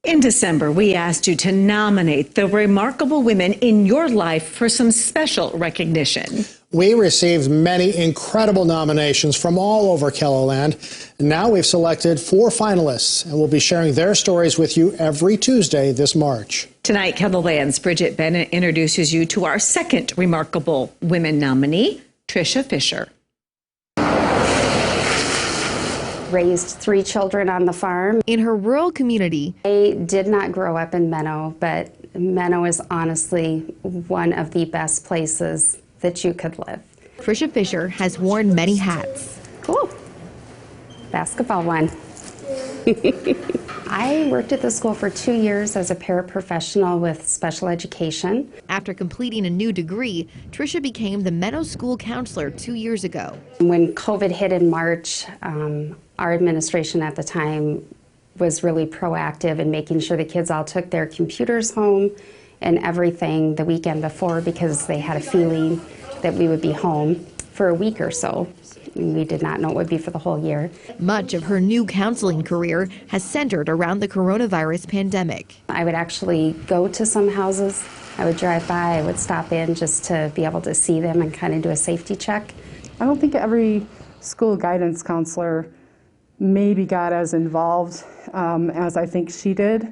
In December, we asked you to nominate the remarkable women in your life for some special recognition. We received many incredible nominations from all over KELOLAND. And now we've selected 4 finalists, and we'll be sharing their stories with you every Tuesday this March. Tonight, KELOLAND's Bridget Bennett introduces you to our second remarkable women nominee, Trishia Fischer. Raised 3 children on the farm. In her rural community. I did not grow up in Menno, but Menno is honestly one of the best places that you could live. Trishia Fischer has worn many hats. Cool. Basketball one. I worked at the school for 2 years as a paraprofessional with special education. After completing a new degree, Trishia became the Menno School counselor 2 years ago. When COVID hit in March, our administration at the time was really proactive in making sure the kids all took their computers home and everything the weekend before because they had a feeling that we would be home for a week or so. We did not know it would be for the whole year. Much of her new counseling career has centered around the coronavirus pandemic. I would actually go to some houses. I would drive by, I would stop in just to be able to see them and kind of do a safety check. I don't think every school guidance counselor maybe got as involved as I think she did.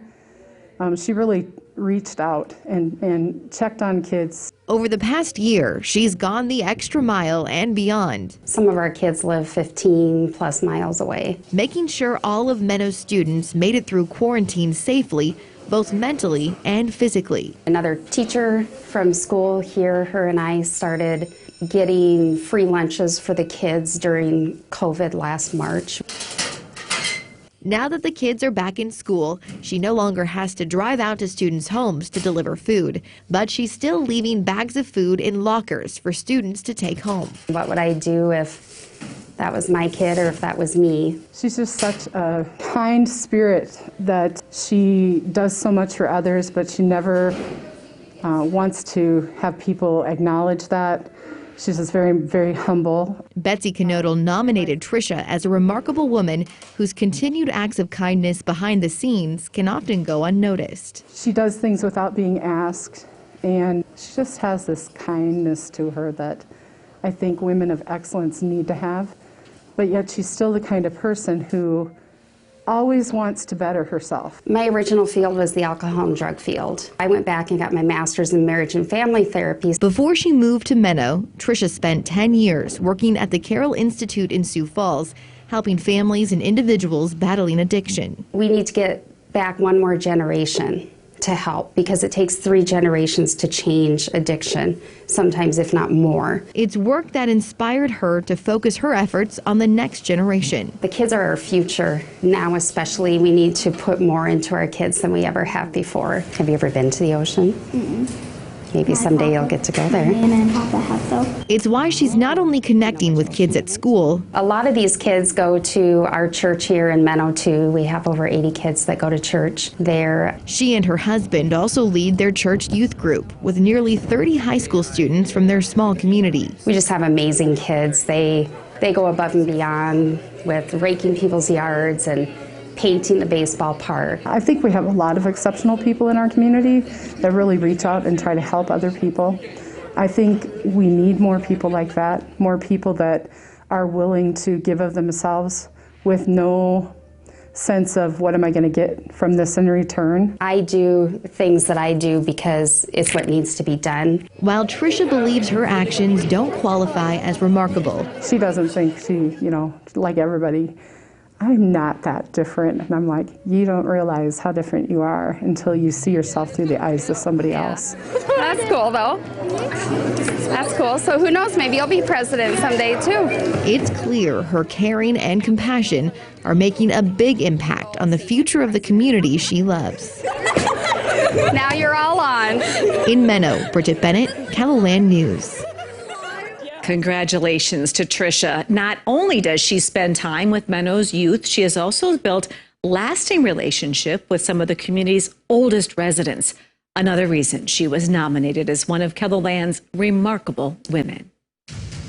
She really reached out and checked on kids. Over the past year, she's gone the extra mile and beyond. Some of our kids live 15 plus miles away. Making sure all of Menno's students made it through quarantine safely, both mentally and physically. Another teacher from school here, her and I started getting free lunches for the kids during COVID last March. Now that the kids are back in school, she no longer has to drive out to students' homes to deliver food, but she's still leaving bags of food in lockers for students to take home. What would I do if that was my kid or if that was me? She's just such a kind spirit that she does so much for others, but she never wants to have people acknowledge that. She's just very, very humble. Betsy Knodel nominated Trishia as a remarkable woman whose continued acts of kindness behind the scenes can often go unnoticed. She does things without being asked, and she just has this kindness to her that I think women of excellence need to have. But yet she's still the kind of person who always wants to better herself. My original field was the alcohol and drug field. I went back and got my master's in marriage and family therapy. Before she moved to Menno, Trishia spent 10 years working at the Carroll Institute in Sioux Falls, helping families and individuals battling addiction. We need to get back one more generation to help because it takes 3 generations to change addiction, sometimes if not more. It's work that inspired her to focus her efforts on the next generation. The kids are our future. Now especially, we need to put more into our kids than we ever have before. Have you ever been to the ocean? Maybe someday you'll get to go there. It's why she's not only connecting with kids at school. A lot of these kids go to our church here in Menno too. We have over 80 kids that go to church there. She and her husband also lead their church youth group with nearly 30 high school students from their small community. We just have amazing kids. They go above and beyond with raking people's yards and painting the baseball park. I think we have a lot of exceptional people in our community that really reach out and try to help other people. I think we need more people like that, more people that are willing to give of themselves with no sense of what am I going to get from this in return. I do things that I do because it's what needs to be done. While Trishia believes her actions don't qualify as remarkable. She doesn't think she, like everybody, I'm not that different. And I'm like, you don't realize how different you are until you see yourself through the eyes of somebody else. That's cool, though. That's cool. So who knows, maybe you'll be president someday, too. It's clear her caring and compassion are making a big impact on the future of the community she loves. Now you're all on. In Menno, Bridget Bennett, KELOLAND News. Congratulations to Trishia. Not only does she spend time with Menno's youth, she has also built lasting relationship with some of the community's oldest residents. Another reason she was nominated as one of KELOLAND's remarkable women.